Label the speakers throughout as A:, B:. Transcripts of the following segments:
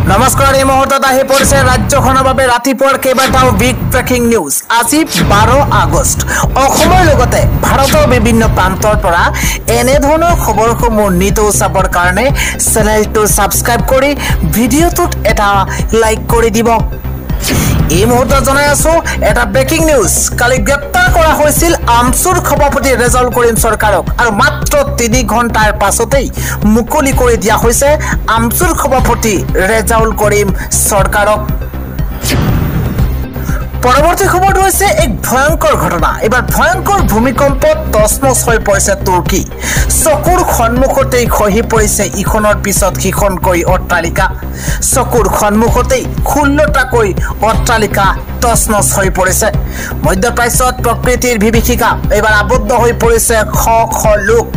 A: নমস্কাৰ এই মুহূৰ্তত আহি পৰিছে ৰাজ্যখনৰ বাবে ৰাতিপুৱাৰ কেইবাটাও বিগ ব্ৰেকিং নিউজ। আজি 12 আগষ্ট। অসমৰ লগতে ভাৰতৰ বিভিন্ন প্ৰান্তৰ পৰা এনে ধৰণৰ খবৰসমূহ নিতৌ চাবৰ কাৰণে চেনেলটো সাবস্ক্ৰাইব কৰি ভিডিঅ'টোত এটা লাইক কৰি দিব। এই মুহূৰ্তত জনাই আছো এটা ব্ৰেকিং নিউজ। কালি গ্ৰেপ্তাৰ কৰা হৈছিল আমচুৰ সভাপতি ৰেজাউল কৰিম চৰকাৰক আৰু মাত্ৰ 3 ঘণ্টাৰ পাছতেই মুকলি কৰি দিয়া হৈছে আমচুৰ সভাপতি ৰেজাউল কৰিম চৰকাৰক। পৰৱৰ্তী খবৰটো হৈছে এক ভয়ংকৰ ঘটনা। এবাৰ ভয়ংকৰ ভূমিকম্পত তছনছ হৈ পৰিছে তুৰ্কী। চকুৰ সন্মুখতেই খহি পৰিছে ইখনৰ পিছত সিখনকৈ অট্টালিকা। চকুৰ সন্মুখতেই 16টাকৈ অট্টালিকা তছনছ হৈ পৰিছে। মধ্যপ্ৰাচ্যত প্ৰকৃতিৰ বিভীষিকা এবাৰ আবদ্ধ হৈ পৰিছে শ শ লোক।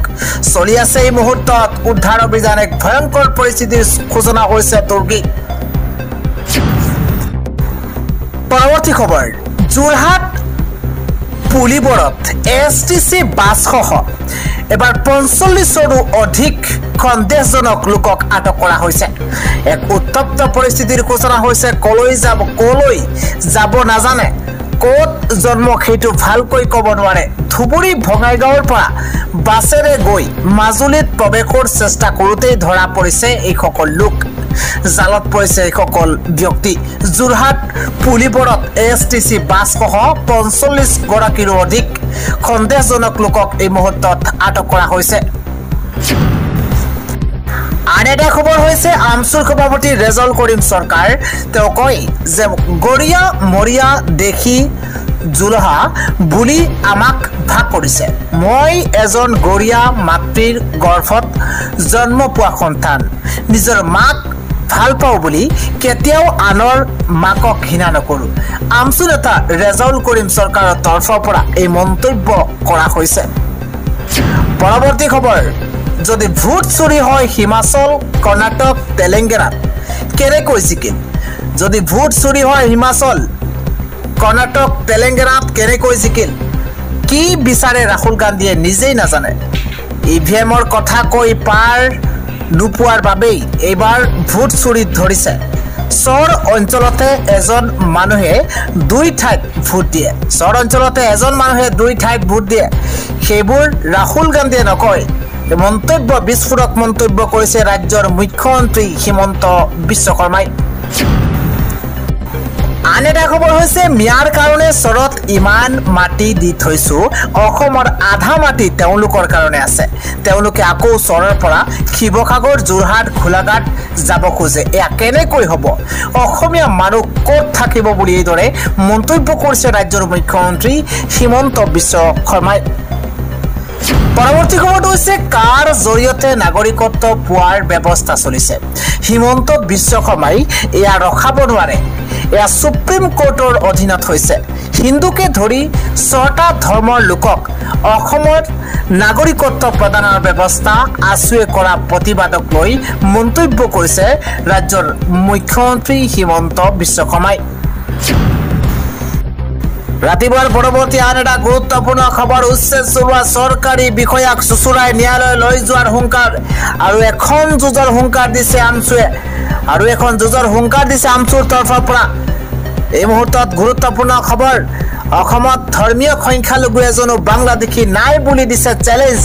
A: চলি আছে এই মুহূৰ্তত উদ্ধাৰ অভিযান। এক ভয়ংকৰ পৰিস্থিতিৰ সূচনা হৈছে তুৰ্কী। পৰৱৰ্তী খবৰ, যোৰহাট পুলিবৰত STC বাছসহ এবাৰ 45ৰো অধিক সন্দেহজনক লোকক আটক কৰা হৈছে। এক উত্তপ্ত পৰিস্থিতিৰ সূচনা হৈছে। কলৈ যাব নাজানে, ক'ত জন্ম সেইটো ভালকৈ ক'ব নোৱাৰে। ধুবুৰী ভঙাইগাঁৱৰ পৰা বাছেৰে গৈ মাজুলীত প্ৰৱেশৰ চেষ্টা কৰোঁতেই ধৰা পৰিছে এইসকল লোক। জালত পৰিছে এইসকল ব্যক্তি। যোৰহাট পুলিবৰত STC বাছসহ 45 গৰাকীৰো অধিক সন্দেহজনক লোকক এই মুহূৰ্তত আটক কৰা হৈছে। আন এটা খবৰ হৈছে আমচুৰ সভাপতি ৰেজাউল কৰিম চৰকাৰ। তেওঁ কয় যে গৰিয়া মৰিয়া দেখি জুলহা বুলি আমাক ভাগ কৰিছে। মই এজন গৰিয়া মাতৃৰ গৰ্ভত জন্ম পোৱা সন্তান। নিজৰ মাক ভাল পাওঁ বুলি কেতিয়াও আনৰ মাকক ঘৃণা নকৰোঁ। আমচু নেতা ৰেজাউল কৰিম চৰকাৰৰ তৰফৰ পৰা এই মন্তব্য কৰা হৈছে। পৰৱৰ্তী খবৰ, যদি ভোট চুৰি হয় হিমাচল কৰ্ণাটক তেলেংগানাত কেনেকৈ জিকিল? যদি ভোট চুৰি হয় হিমাচল কৰ্ণাটক তেলেংগানাত কেনেকৈ জিকিল? কি বিচাৰে ৰাহুল গান্ধীয়ে নিজেই নাজানে। EVMৰ কথা কৈ পাৰ নোপোৱাৰ বাবেই এইবাৰ ভোট চুৰিত ধৰিছে। চৰ অঞ্চলতে এজন মানুহে 2 ঠাইত ভোট দিয়ে। চৰ অঞ্চলতে এজন মানুহে 2 ঠাইত ভোট দিয়ে। সেইবোৰ ৰাহুল গান্ধীয়ে নকয়। মন্তব্য বিস্ফোৰক মন্তব্য কৰিছে ৰাজ্যৰ মুখ্যমন্ত্ৰী হিমন্ত বিশ্ব শৰ্মাই। আন এটা খবৰ হৈছে মিয়াৰ কাৰণে চৰত ইমান মাটি দি থৈছো, অসমৰ আধা মাটি তেওঁলোকৰ কাৰণে আছে। তেওঁলোকে আকৌ চৰৰ পৰা শিৱসাগৰ যোৰহাট গোলাঘাট যাব খোজে। এয়া কেনেকৈ হ'ব? অসমীয়া মানুহ ক'ত থাকিব বুলি এইদৰে মন্তব্য কৰিছে ৰাজ্যৰ মুখ্যমন্ত্ৰী হিমন্ত বিশ্ব শৰ্মাই। পৰৱৰ্তী খবৰটো হৈছে কাৰ জৰিয়তে নাগৰিকত্ব পোৱাৰ ব্যৱস্থা চলিছে। হিমন্ত বিশ্ব শৰ্মাই এয়া ৰখাব নোৱাৰে। এয়া সুপ্ৰিম কোৰ্টৰ অধীনত হৈছে। হিন্দুকে ধৰি 6টা ধৰ্মৰ লোকক অসমত নাগৰিকত্ব প্ৰদানৰ ব্যৱস্থা আছুৱে কৰা প্ৰতিবাদক লৈ মন্তব্য কৰিছে ৰাজ্যৰ মুখ্যমন্ত্ৰী হিমন্ত বিশ্ব শৰ্মাই। ৰাতিপুৱাৰ পৰৱৰ্তী আন এটা গুৰুত্বপূৰ্ণ খবৰ, উচ্ছেদ চলোৱা চৰকাৰী বিষয়াক চুচুৰাই ন্যায়ালয় লৈ যোৱাৰ হুংকাৰ। আৰু এখন যুঁজৰ হুংকাৰ দিছে আমচুৰ তৰফৰ পৰা। এই মুহূৰ্তত গুৰুত্বপূৰ্ণ খবৰ, অসমত ধৰ্মীয় সংখ্যালঘু এজনো বাংলাদেশী নাই বুলি দিছে চেলেঞ্জ।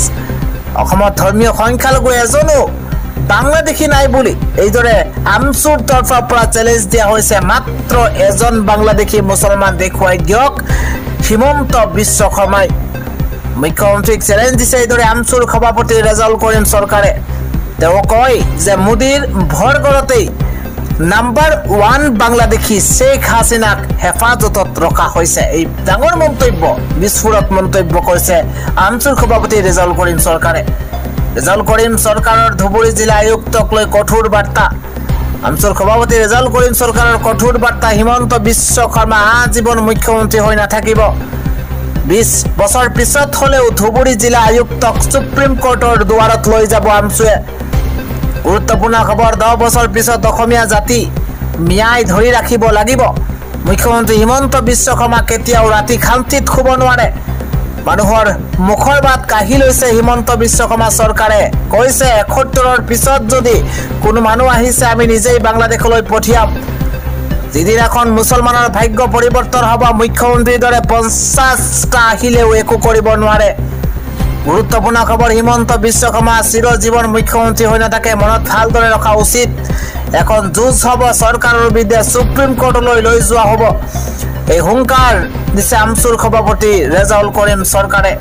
A: অসমত ধৰ্মীয় সংখ্যালঘু এজনো বাংলাদেশী নাই বুলি এইদৰে আমচুৰ তৰফৰ পৰা চেলেঞ্জ দিয়া হৈছে। মাত্ৰ এজন বাংলাদেশী মুছলমান দেখুৱাই দিয়ক হিমন্ত বিশ্ব শৰ্মাই। মুখ্যমন্ত্ৰীক চেলেঞ্জ দিছে এইদৰে আমচুৰ সভাপতি ৰেজাউল কৰিম চৰকাৰে। তেওঁ কয় যে মোদীৰ ভৰঘৰতেই নাম্বাৰ 1 বাংলাদেশী শ্বেখ হাছিনাক হেফাজতত ৰখা হৈছে। এই ডাঙৰ মন্তব্য বিস্ফোৰক মন্তব্য কৰিছে আমচুৰ সভাপতি ৰেজাউল কৰিম চৰকাৰে। ৰেজাউল কৰিম চৰকাৰৰ ধুবুৰী জিলা আয়ুক্তক লৈ কঠোৰ বাৰ্তা। আমচুৰ সভাপতি ৰেজাউল কৰিম চৰকাৰৰ কঠোৰ বাৰ্তা, হিমন্ত বিশ্ব শৰ্মা আজীৱন মুখ্যমন্ত্ৰী হৈ নাথাকিব। 20 বছৰ পিছত হলেও ধুবুৰী জিলা আয়ুক্তক সুপ্ৰিম কোৰ্টৰ দুৱাৰত লৈ যাব আমচুৱে। গুৰুত্বপূৰ্ণ খবৰ, 10 বছৰ পিছত অসমীয়া জাতি ম্যায় ধৰি ৰাখিব লাগিব। মুখ্যমন্ত্ৰী হিমন্ত বিশ্ব শৰ্মা কেতিয়াও ৰাতি শান্তিত শুব নোৱাৰে। মানুহৰ মুখৰ বাত কাঢ়ি লৈছে হিমন্ত বিশ্ব শৰ্মা চৰকাৰে কৈছে ৭১ৰ পিছত যদি কোনো মানুহ আহিছে আমি নিজেই বাংলাদেশলৈ পঠিয়াম যিদিনাখন মুছলমানৰ ভাগ্য পৰিৱৰ্তন হ'ব মুখ্যমন্ত্ৰীৰ দৰে ৫০টা আহিলেও একো কৰিব নোৱাৰে গুৰুত্বপূৰ্ণ খবৰ হিমন্ত বিশ্ব শৰ্মা চিৰজীৱন মুখ্যমন্ত্ৰী হৈ নাথাকে মনত ভালদৰে ৰখা উচিত এখন যুঁজ হ'ব চৰকাৰৰ বিৰুদ্ধে সুপ্ৰিম কোৰ্টলৈ লৈ যোৱা হ'ব এই হুংকাৰ দিছে আমছুৰ সভাপতি ৰেজাউল কৰিম চৰকাৰে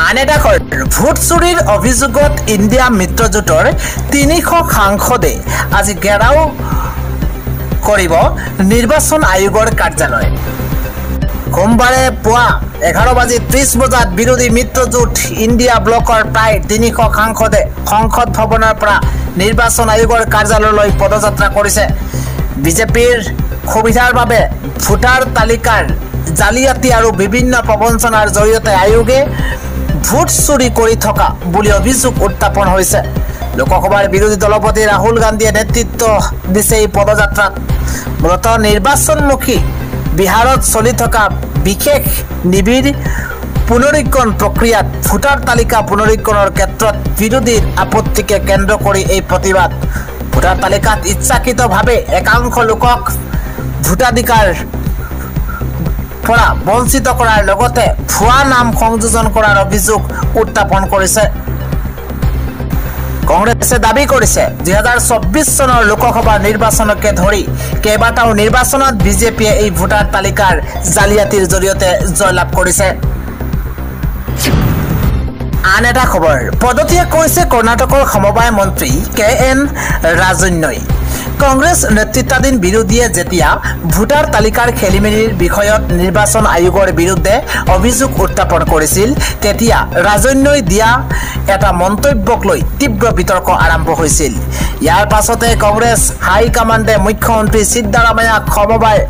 A: আন এটা ভোট চুৰিৰ অভিযোগত ইণ্ডিয়া মিত্ৰজোঁটৰ ৩০০ সাংসদে আজি ঘেৰাও কৰিব নিৰ্বাচন আয়োগৰ কাৰ্যালয় সোমবাৰে পুৱা 11:30 বজাত বিৰোধী মিত্ৰজোঁট ইণ্ডিয়া ব্লকৰ প্ৰায় ৩০০ সাংসদে সংসদ ভৱনৰ পৰা নিৰ্বাচন আয়োগৰ কাৰ্যালয়লৈ পদযাত্ৰা কৰিছে বিজেপিৰ সুবিধাৰ বাবে ভোটাৰ তালিকাৰ জালিয়াতি আৰু বিভিন্ন প্ৰবঞ্চনাৰ জৰিয়তে আয়োগে ভোট চুৰি কৰি থকা বুলি অভিযোগ উত্থাপন হৈছে লোকসভাৰ বিৰোধী দলপতি ৰাহুল গান্ধীয়ে নেতৃত্ব দিছে এই পদযাত্ৰাত মূলতঃ নিৰ্বাচনমুখী বিহাৰত চলি থকা বিশেষ নিবিড় পুনৰীক্ষণ প্ৰক্ৰিয়াত ভোটাৰ তালিকা পুনৰীক্ষণৰ ক্ষেত্ৰত বিৰোধীৰ আপত্তিকে কেন্দ্ৰ কৰি এই প্ৰতিবাদ ভোটাৰ তালিকাত ইচ্ছাকৃতভাৱে একাংশ লোকক ভোটাধিকাৰ পৰা বঞ্চিত কৰাৰ লগতে ভুৱা নাম সংযোজন কৰাৰ অভিযোগ উত্থাপন কৰিছে কংগ্ৰেছে দাবী কৰিছে ২০২৪ চনৰ লোকসভা নিৰ্বাচনকে ধৰি কেইবাটাও নিৰ্বাচনত বিজেপিয়ে এই ভোটাৰ তালিকাৰ জালিয়াতিৰ জৰিয়তে জয়লাভ কৰিছে আন এটা খবৰ পদতীয়ে কৈছে কৰ্ণাটকৰ সমবায় মন্ত্ৰী কে.এন. ৰাজন্যই কংগ্ৰেছ নেতৃত্বাধীন বিৰোধীয়ে যেতিয়া ভোটাৰ তালিকাৰ খেলিমেলিৰ বিষয়ত নিৰ্বাচন আয়োগৰ বিৰুদ্ধে অভিযোগ উত্থাপন কৰিছিল তেতিয়া ৰাজন্যই দিয়া এটা মন্তব্যক লৈ তীব্ৰ বিতৰ্ক আৰম্ভ হৈছিল ইয়াৰ পাছতে কংগ্ৰেছ হাই কমাণ্ডে মুখ্যমন্ত্ৰী সিদ্ধাৰামায়াক সমবায়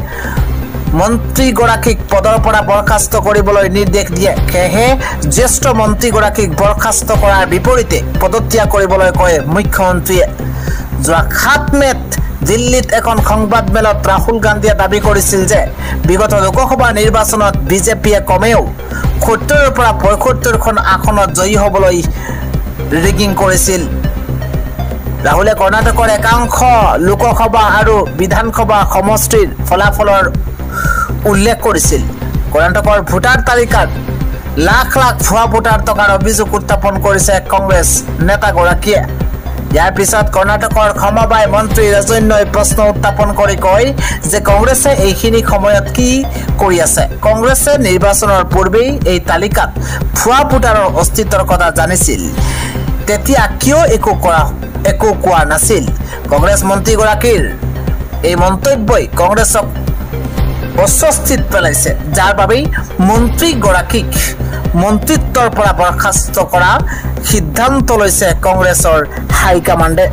A: মন্ত্ৰীগৰাকীক পদৰ পৰা বৰখাস্ত কৰিবলৈ নিৰ্দেশ দিয়ে সেয়েহে জ্যেষ্ঠ মন্ত্ৰীগৰাকীক বৰখাস্ত কৰাৰ বিপৰীতে পদত্যাগ কৰিবলৈ কয় মুখ্যমন্ত্ৰীয়ে যোৱা ৭ মেত দিল্লীত এখন সংবাদমেলত ৰাহুল গান্ধীয়ে দাবী কৰিছিল যে বিগত লোকসভা নিৰ্বাচনত বিজেপিয়ে কমেও ৭০ৰ পৰা ৭৫খন আসনত জয়ী হ'বলৈ ৰিগিং কৰিছিল ৰাহুলে কৰ্ণাটকৰ একাংশ লোকসভা আৰু বিধানসভা সমষ্টিৰ ফলাফলৰ উল্লেখ কৰিছিল কৰ্ণাটকৰ ভোটাৰ তালিকাত লাখ লাখ ভুৱা ভোটাৰ থকাৰ অভিযোগ উত্থাপন কৰিছে কংগ্ৰেছ নেতাগৰাকীয়ে ইয়াৰ পিছত কৰ্ণাটকৰ সমবায় মন্ত্ৰী ৰাজন্যই প্ৰশ্ন উত্থাপন কৰি কয় যে কংগ্ৰেছে এইখিনি সময়ত কি কৰি আছে কংগ্ৰেছে নিৰ্বাচনৰ পূৰ্বেই এই তালিকাত ভুৱা ভোটাৰৰ অস্তিত্বৰ কথা জানিছিল তেতিয়া কিয় একো কোৱা নাছিল কংগ্ৰেছ মন্ত্ৰীগৰাকীৰ এই মন্তব্যই কংগ্ৰেছক অস্বস্তিত পেলাইছে যাৰ বাবেই মন্ত্ৰীগৰাকীক মন্ত্ৰিত্বৰ পৰা বৰখাস্ত কৰা সিদ্ধান্ত লৈছে কংগ্ৰেছৰ হাইকমাণ্ডে